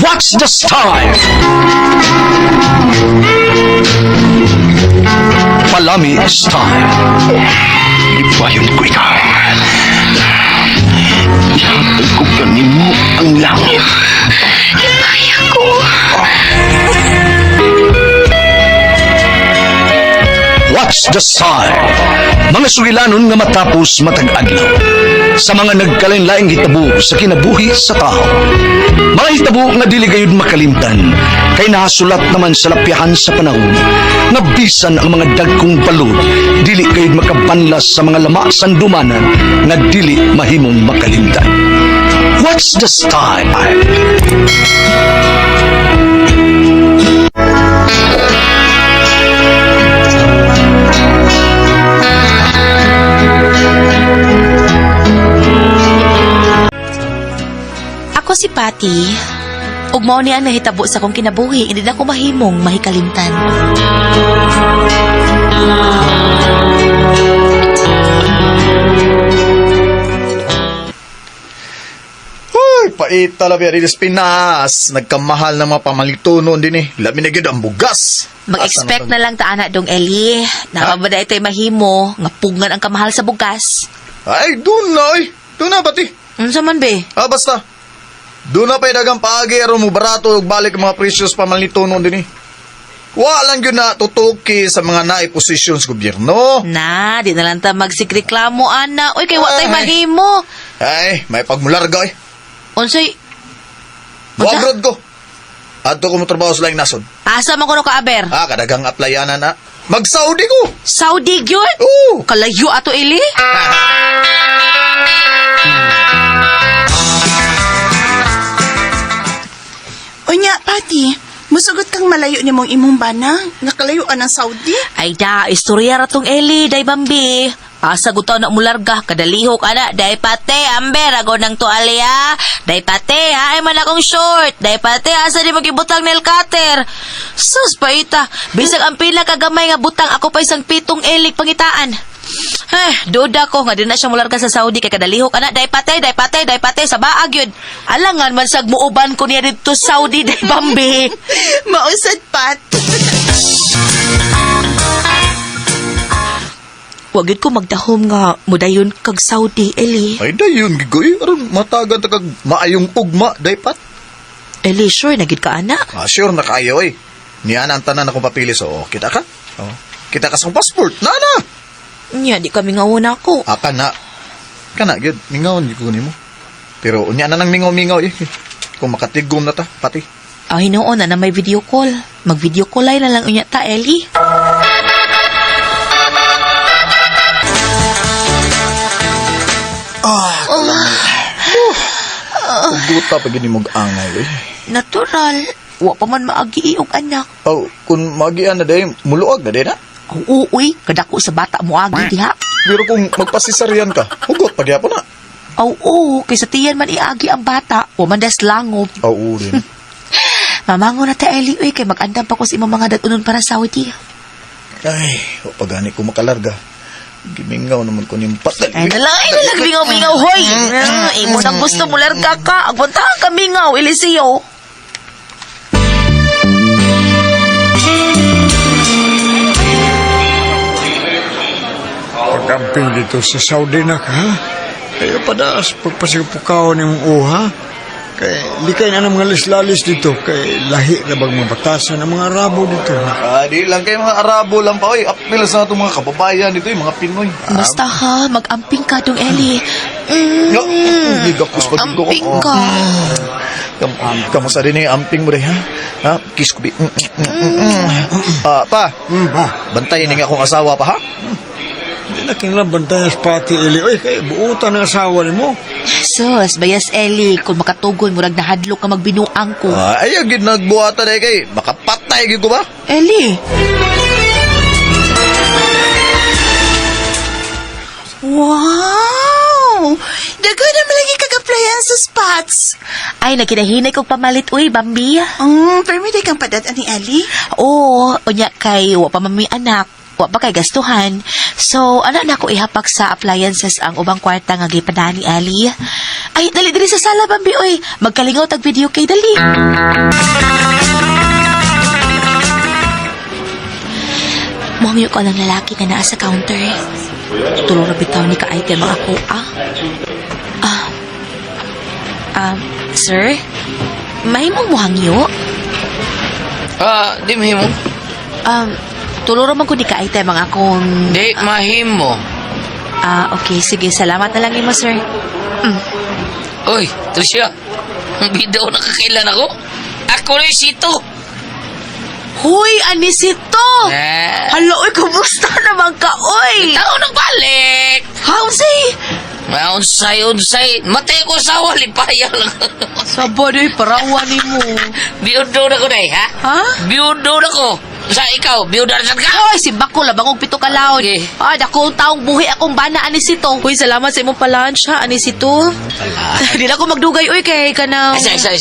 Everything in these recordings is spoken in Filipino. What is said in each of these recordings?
What's the style? Palami style. Ibayon ko ikaw. Ihatag ko kanimo ang langit. Kaya ko. What's the sign? Mga sugilanon nga matapos matag-adlaw. Sa mga nagkalain-laing hitabo sa kinabuhi sa tao. Mga hitabo nga dili gayud makalimtan, kay nahasulat naman sa lapyahan sa panahon, nga bisan ang mga dagkong balod, dili gayud makabanlas sa mga lama sandumanan, nga dili mahimong makalimtan. What's the style? Ako si Patty. Ug mao ni ang nahitabo sa kong kinabuhi, hindi na ko mahimong mahikalimtan. Uy, paita labi rin sa Pinas. Nagkamahal ng mga pamalitunon din eh. Labi na gyud ang bugas. Mag-expect na lang ta ana dong Eli. Nakabada ito'y mahimo, nga pungan ang kamahal sa bugas. Ay, doon na eh. Doon na pati. Unsa man be? Basta. Doon na pa'y dagang paagi aron mo barato ug balik ang mga precious pamalitunon din eh. Wa lang yun na tutuki sa mga naiposisyon sa gobyerno. Na, di na lang ta magsikreklamo ana. Uy, kay wa tay Ay. mahimo. Ay, may pagmularga eh. Unsay? Buwagrod ko. Adto ko mo trabaho sa laing nasod. Asa man kuno ka aber? Kadagang applyanan na. Mag-Saudi ko. Saudi gyud? Oo. Kalayo ato Eli? Unya, Pati, musugot kang malayo ni mong imong bana, nakalayuan ng Saudi. Ay da, istorya ratong Eli, day bambi. Asa gutaw na mularga, kadalihok ana, day pate, amber, ago ng tualya. Day pate, ha, ay man akong short. Day pate, asa di magibutang nail cutter. Sus, paita, bisag ang pila kagamay nga butang, ako pa isang pitong elik pangitaan. Duda ko nga din na siya mularga sa Saudi kay kadalihok ana, day pate, sa baag yun. Alangan man sag muuban ko niya dito sa Saudi, day bambi. Mausad, Pat. Wagid ko magdahom nga mudayon kag Saudi, Eli. Ay, dayon, gigoy. Aron matagan ta kag maayong ugma, daypat. Eli, sure, nagid ka, ana. Sure na kayo eh. Niyan ang tanan akong papili. So, kita ka? Kita ka sa passport. Nana! Nya, di kami nga una ko. Kana. Kana, yun. Mingawon, yung kunin mo. Pero, unya na nang mingaw-mingaw eh. Kung makatigom na ta, pati. Hinoon na may video call. Mag-video call ay na lang unya ta, Eli. Uguta pa gini mong angay eh. Natural. Wa pa man maagi og anak. Kung magian na day, muluag na day na. Uy, kadako sa bata mo agi diha. Pero kung magpasisaryan ka, hugot pagyapon na. Oo, kay sa tiyan man iagi ang bata. Wa man das langob. Oo rin. Mamango na ta, Eli, uy, kay mag-andam pa ko sa imong mga dadunon para Saudi. Ay, o pagani ko makalarga. Gimingaw naman ko niyong patal. Ay, nalang, mingaw-mingaw, hoy! Imo nang gusto mo larga ka. Agpuntahan ka, mingaw, Eliseo. Pagkamping dito sa Saudi na ka, ha? Kaya padaas pagpasipukaw ng uha. Kaya likay na ng mga lislalis dito. Kaya lahi na bang mabatasan ng mga Arabo dito, ha? Di lang kayo mga Arabo lang pa. Oy, apilas na itong mga kababayan dito, yung mga Pinoy. Basta ha, mag-amping ka dong, Eli. Ligapos pa dito ko. Amping ka. Kamusta din yung amping mo rin, ha? Kiss ko bi. Pa, bantayin nga akong asawa pa, ha? Hindi na kinlaban tayo sa pati, Eli. Oy, kaya buutan ng asawa ni mo. Sus, bayas, Eli. Kung makatugon, murag nahadlok ka magbinuang ko. Ay, yung ginagbuhatan eh kay. Makapatay, ko ba? Eli! Wow! Dago naman lagi kag-applyan sa spots. Ay, nagkinahinay kong pamalit, uy, Bambi. Pero may kang padat ni Ali. Oo, unya kay, wa pa mami anak. wa pa kay gastuhan. So, ana na ko ihapak sa appliances ang ubang kwarta nga gipadani Ali. Ay, dali sa sala, Bambi, oy. Magkalingaw tag video kay dali. Muhangyo ko lang lalaki nga naa sa counter. Tulong na bitaw ni ka-item ang ako, sir? Mahimong muhangyo? Di mahimo. Tulong naman ko ni ka-item ang akong... Di mahimo. Okay, sige. Salamat na lang mo, sir. Oy, Tricia. Ang bida na kakailan ako. Ako na yung sito. Huy, anisito! Hala, uy, kumusta naman ka, uy? Tao nagbalik. Howsy? Unsay. Matay ko sa walipaya lang. Sabadoy, parawan ni mo. Biyudo na ko na ha? Ha? Biyudo na ko. Sa ikaw, biyudo na saan ka? Hoy, si Bako, labangog pito ka laon. Okay. Dako taong buhi akong bana, anisito. Huy, salamat sa imong palanch, ha, anisito. Di na ako magdugay, uy, kay ka na... Isa.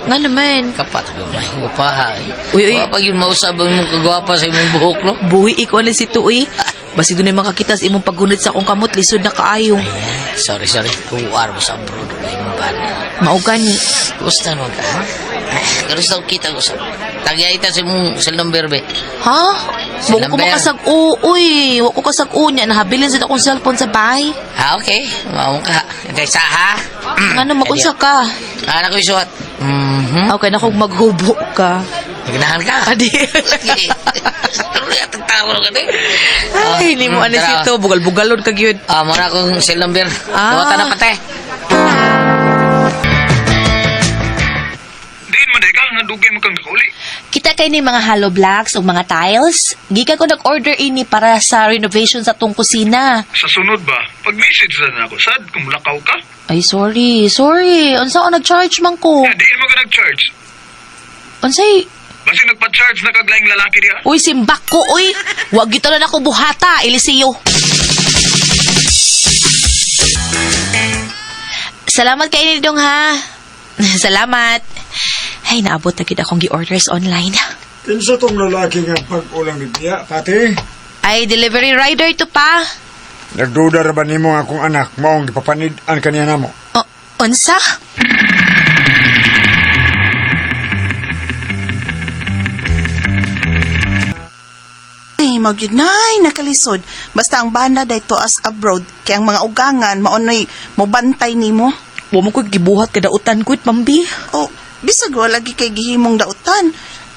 Nga naman. Kapat ko ba? Upahay. Uy. Pag yun mausab ang mong kagwapa sa imong buhok, no? Buhi iko, anisito, uy. Basi doon ay makakita sa imong paggunit sa akong kamot, lisod na kaayo. Sorry. Tuwar mo sa abroad. Ay, bana. Maugani. Gusto mo ka, ha? Gusto kita ko sa... Tagayita sa mong cell number, be. Ha? Wako ko Number. makasag-u, uy. Wako kasag-u niya. Nahabilin sa akong cellphone sa bahay. Okay. Mawang ka. Kaysa, ha? Ano, makunsa ka? Anak ko isuot. Okay na kung maghubo ka. Nagnahan ka. Adi. Ano yung tagtawa ka din? Ay, hindi mo anisito. Bugal-bugalon kag yun. Muna akong cell number. Tawatan na pati. Diin man ka, nga dugay mo kang kakuli. Kita kay ni mga hollow blocks o mga tiles. Gikan ko nag-order ini para sa renovation sa tong kusina. Sa sunod ba, pag-message na ako, sad, kung lakaw ka. Ay, sorry. Unsa ako nag-charge man ko? Diin mo ka nag-charge. Unsay? Basi nagpa-charge na kaglaing lalaki diya. Uy, simbak ko, uy. Wag gito na ako buhata, Eliseo. Salamat kay Nidong, ha? Salamat. Ay, naabot na kita akong gi-orders online. Kinsa tong lalaki nga pag-ulang niya, pati? Ay, delivery rider to pa. Nagduda ra ba nimo nga akong anak maong gipapanid-an kaniya namo? Unsa? Ay, magyunay, nakalisod. Basta ang bana dayto as abroad, kaya ang mga ugangan, maunay, mobantay nimo. Wa mo ko gibuhat kada utan ko, Mambi. O, bisag wala lagi kay gihimong dautan.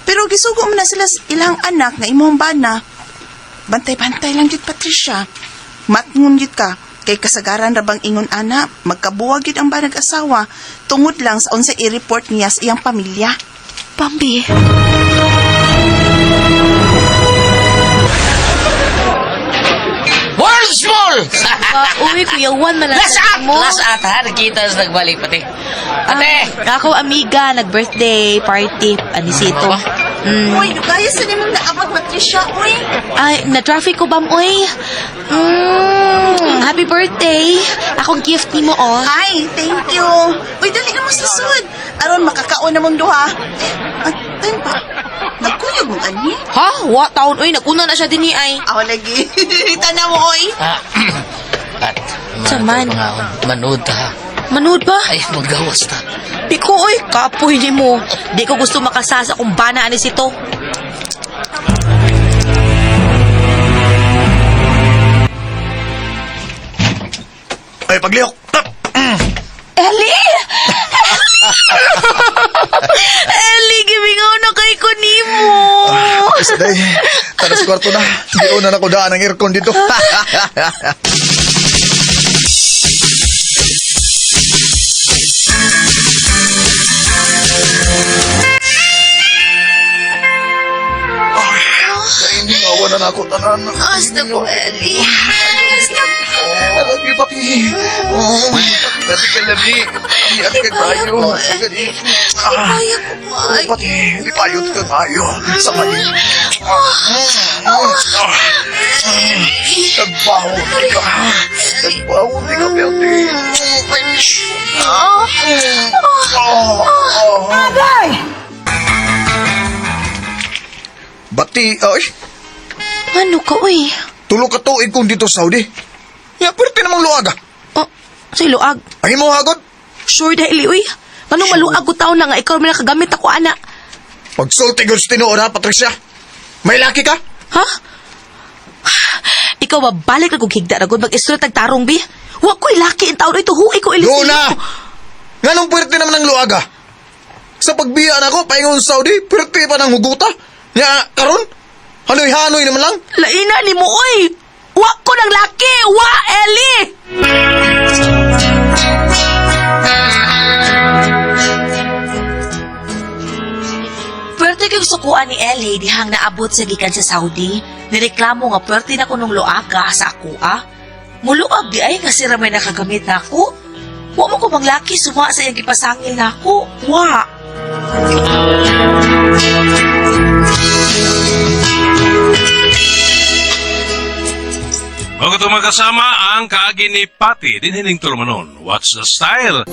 Pero gisugo mo na sila sa ilang anak nga imong bana. Bantay-bantay lang yun, Patricia. Matngon yun ka. Kay kasagaran ra bang ingon ana, magkabuwag yun ang banag asawa. Tungod lang sa unsa i-report niya sa iyang pamilya. Mambi. World small! Uy, Kuya Juan, malasap mo. Last at, ha? Nakita sa nagbalik pati. Ate! Ako, amiga, nag-birthday party, anisito. Uy, kaya sa nimong naabot, Patricia, uy. Ay, na-traffic ko ba, uy? Happy birthday. Akong gift ni mo, oh. Ay, thank you. Uy, dali na mo sa sud. Aron makakaon na mong duha. At, tayo pa. Nagkuyog mo ani? Ha? Wa taon, uy, nag-una na siya din ay. Ako lagi. Tanaw mo, oy. At, Saman. manood ha. Manood ba? Ay, magawas ta. Di ko, uy, kapoy ni mo. Di ko gusto makasasa kung bana anisito. Ay, paglihok. Ellie! Ellie, gibingaw na kay ko ni mo. Day, tanas kwarto na. Di una na ko daan ang aircon dito. Naingawa na ako tanan. Basta po, Ellie. Basta po. Lagi papi. Dati ka labi. Ati ka tayo. Kaya ko ba? Pati, ipayot ka tayo. Sa mali. Nagbaho di ka. Nagbaho di ka, Bertie. Bati, ay. Ano ka, uy? Tulo ka tuig kong dito sa Saudi. Ya, pwerte namang luaga. Oh, say luag. Ang imo hagod, Sure dahil, uy. Anong maluag ko tao na nga ikaw may nakagamit ako, ana? pagsulti gud tinuod ha, Patricia. May laki ka? Ha? Ikaw ba balik na kong higda na gud mag-istorya tagtarong, bi? Huwag ko ilaki ang taon ito, huwag ko ilisili. Luna! Nganong pwerte naman ng luaga? Sa pagbiyaan ako, paingon sa Saudi, pwerte pa ng huguta. Nya, karon? Hanoy-hanoy naman lang. Laina ni mo, uy! Huwag ko ng laki! Wa, Eli! Pwerte kayong sukuan ni Eli dihang naabot sa gikan sa Saudi. Nireklamo nga pwerte na ko nung luaga sa ako, ah. Muluag di ay kasi ramay nakagamit na ako. Huwag mo ko manglaki suma sa iyang ipasangil na ako. Wa! Mga itong magkasama ang kaagi ni Patty din hining tulumanon. What's the style?